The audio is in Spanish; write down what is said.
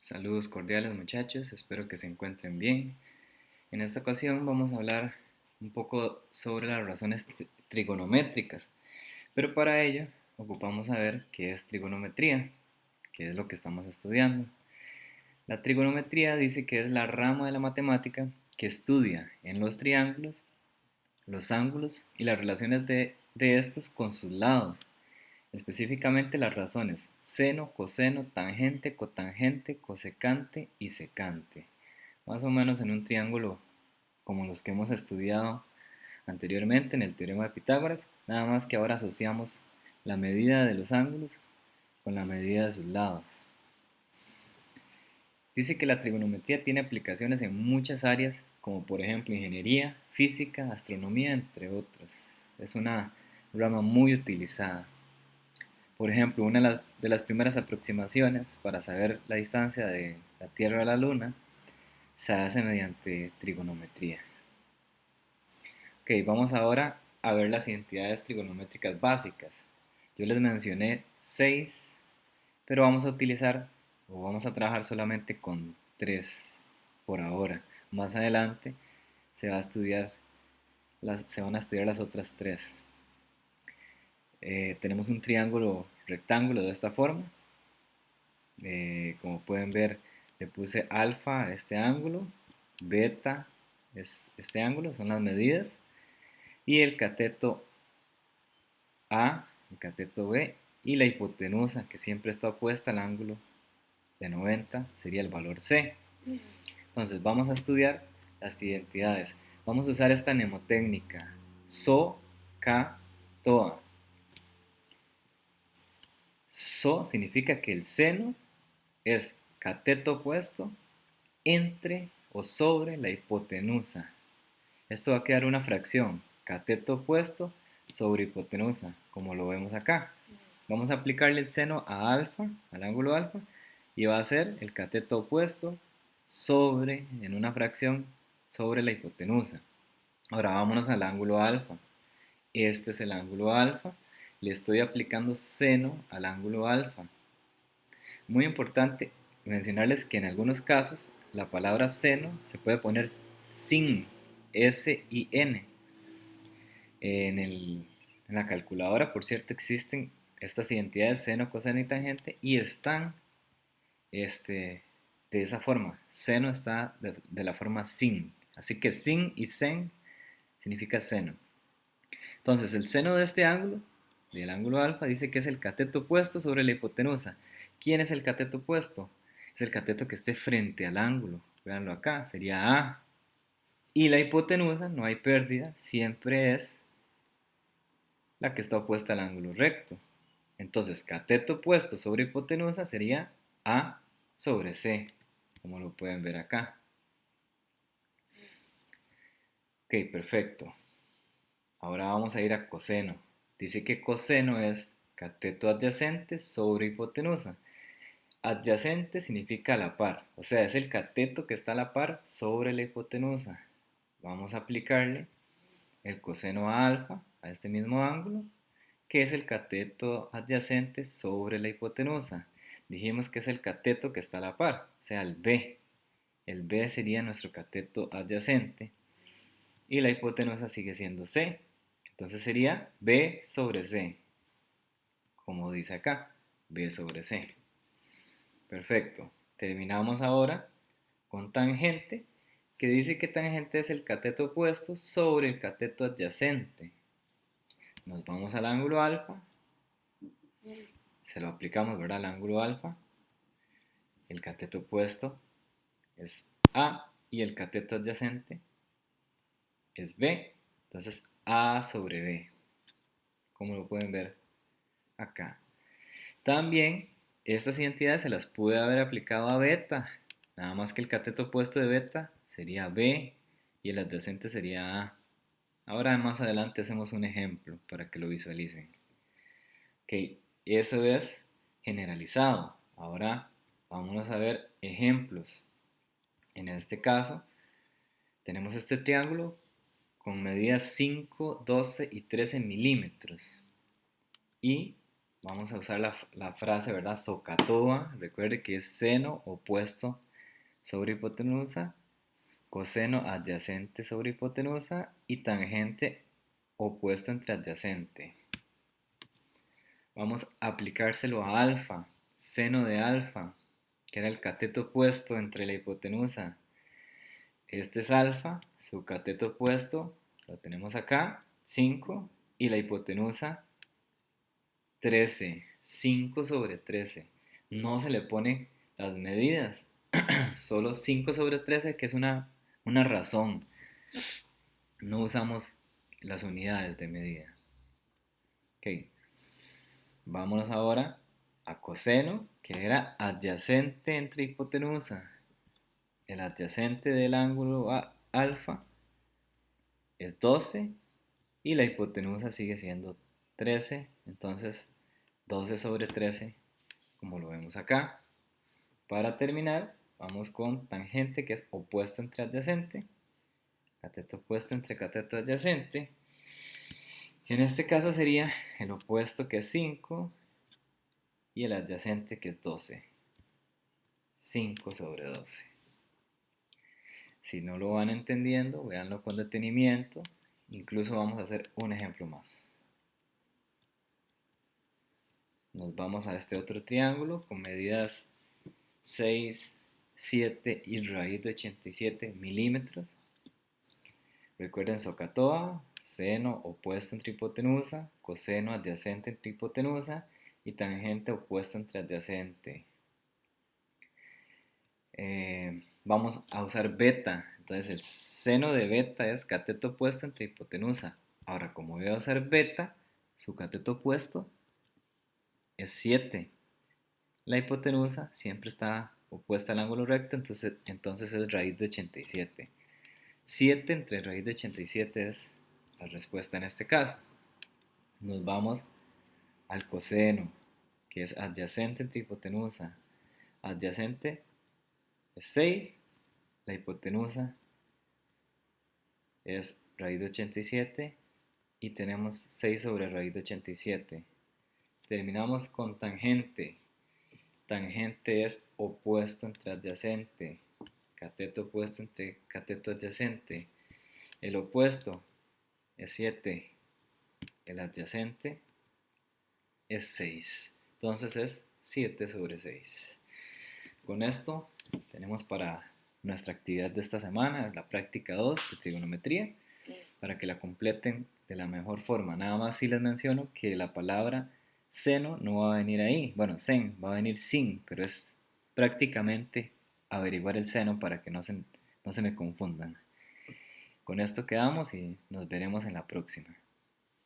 Saludos cordiales muchachos, espero que se encuentren bien. En esta ocasión vamos a hablar un poco sobre las razones trigonométricas, pero para ello ocupamos saber qué es trigonometría, que es lo que estamos estudiando. La trigonometría dice que es la rama de la matemática que estudia en los triángulos, los ángulos y las relaciones de estos con sus lados, específicamente las razones seno, coseno, tangente, cotangente, cosecante y secante, más o menos en un triángulo como los que hemos estudiado anteriormente en el teorema de Pitágoras, nada más que ahora asociamos la medida de los ángulos con la medida de sus lados. Dice que la trigonometría tiene aplicaciones en muchas áreas, como por ejemplo ingeniería, física, astronomía, entre otros. Es una rama muy utilizada. Por ejemplo, una de las primeras aproximaciones para saber la distancia de la Tierra a la Luna se hace mediante trigonometría. Ok, vamos ahora a ver las identidades trigonométricas básicas. Yo les mencioné 6, pero vamos a utilizar o vamos a trabajar solamente con 3 por ahora. Más adelante se van a estudiar las otras 3. Tenemos un triángulo rectángulo de esta forma. Como pueden ver, le puse alfa a este ángulo, beta es este ángulo, son las medidas, y el cateto A, el cateto B y la hipotenusa, que siempre está opuesta al ángulo de 90, sería el valor C. Entonces vamos a estudiar las identidades. Vamos a usar esta mnemotécnica, SO, K, TOA. SO significa que el seno es cateto opuesto entre o sobre la hipotenusa. Esto va a quedar una fracción, cateto opuesto sobre hipotenusa, como lo vemos acá. Vamos a aplicarle el seno a alfa, al ángulo alfa, y va a ser el cateto opuesto sobre, en una fracción, sobre la hipotenusa. Ahora vámonos al ángulo alfa. Este es el ángulo alfa. Le estoy aplicando seno al ángulo alfa. Muy importante mencionarles que en algunos casos la palabra seno se puede poner sin, S-I-N. En la calculadora, por cierto, existen estas identidades seno, coseno y tangente y están de esa forma. Seno está de la forma sin. Así que sin y sen significa seno. Entonces, el seno de este ángulo, del ángulo alfa, dice que es el cateto opuesto sobre la hipotenusa. ¿Quién es el cateto opuesto? Es el cateto que esté frente al ángulo. Véanlo acá, sería A. Y la hipotenusa, no hay pérdida, siempre es la que está opuesta al ángulo recto. Entonces, cateto opuesto sobre hipotenusa sería A sobre C, como lo pueden ver acá. Ok, perfecto. Ahora vamos a ir a coseno. Dice que coseno es cateto adyacente sobre hipotenusa. Adyacente significa a la par, o sea, es el cateto que está a la par sobre la hipotenusa. Vamos a aplicarle el coseno a alfa, a este mismo ángulo, que es el cateto adyacente sobre la hipotenusa. Dijimos que es el cateto que está a la par, o sea, el B. El B sería nuestro cateto adyacente y la hipotenusa sigue siendo C. Entonces sería B sobre C, como dice acá, B sobre C. Perfecto. Terminamos ahora con tangente, que dice que tangente es el cateto opuesto sobre el cateto adyacente. Nos vamos al ángulo alfa, se lo aplicamos, ¿verdad? Al ángulo alfa. El cateto opuesto es A y el cateto adyacente es B. Entonces A sobre B, como lo pueden ver acá. También estas identidades se las pude haber aplicado a beta, nada más que el cateto opuesto de beta sería B y el adyacente sería A. Ahora más adelante hacemos un ejemplo para que lo visualicen. Ok, eso es generalizado. Ahora vamos a ver ejemplos. En este caso tenemos este triángulo con medidas 5, 12 y 13 milímetros y vamos a usar la frase, ¿verdad? SOHCAHTOA, recuerde que es seno opuesto sobre hipotenusa, coseno adyacente sobre hipotenusa y tangente opuesto entre adyacente. Vamos a aplicárselo a alfa, seno de alfa, que era el cateto opuesto entre la hipotenusa. Este es alfa, su cateto opuesto lo tenemos acá, 5, y la hipotenusa 13, 5 sobre 13. No se le pone las medidas, solo 5 sobre 13, que es una razón. No usamos las unidades de medida. Ok, vámonos ahora a coseno, que era adyacente entre hipotenusa. El adyacente del ángulo alfa es 12 y la hipotenusa sigue siendo 13. Entonces 12 sobre 13, como lo vemos acá. Para terminar, vamos con tangente, que es opuesto entre adyacente. Cateto opuesto entre cateto adyacente. Y en este caso sería el opuesto, que es 5, y el adyacente, que es 12. 5 sobre 12. Si no lo van entendiendo, véanlo con detenimiento. Incluso vamos a hacer un ejemplo más. Nos vamos a este otro triángulo con medidas 6, 7 y raíz de 87 milímetros. Recuerden SOHCAHTOA, seno opuesto entre hipotenusa, coseno adyacente entre hipotenusa y tangente opuesto entre adyacente. Vamos a usar beta. Entonces el seno de beta es cateto opuesto entre hipotenusa. Ahora, como voy a usar beta, su cateto opuesto es 7. La hipotenusa siempre está opuesta al ángulo recto, entonces es raíz de 87. 7 entre raíz de 87 es la respuesta en este caso. Nos vamos al coseno, que es adyacente entre hipotenusa. Adyacente es 6, la hipotenusa es raíz de 87 y tenemos 6 sobre raíz de 87. Terminamos con tangente. Tangente es opuesto entre adyacente. Cateto opuesto entre cateto adyacente. El opuesto es 7. El adyacente es 6. Entonces es 7 sobre 6. Con esto tenemos para nuestra actividad de esta semana, la práctica 2 de trigonometría, para que la completen de la mejor forma. Nada más si les menciono que la palabra seno no va a venir ahí. Bueno, sen va a venir sin, pero es prácticamente averiguar el seno para que no se me confundan. Con esto quedamos y nos veremos en la próxima.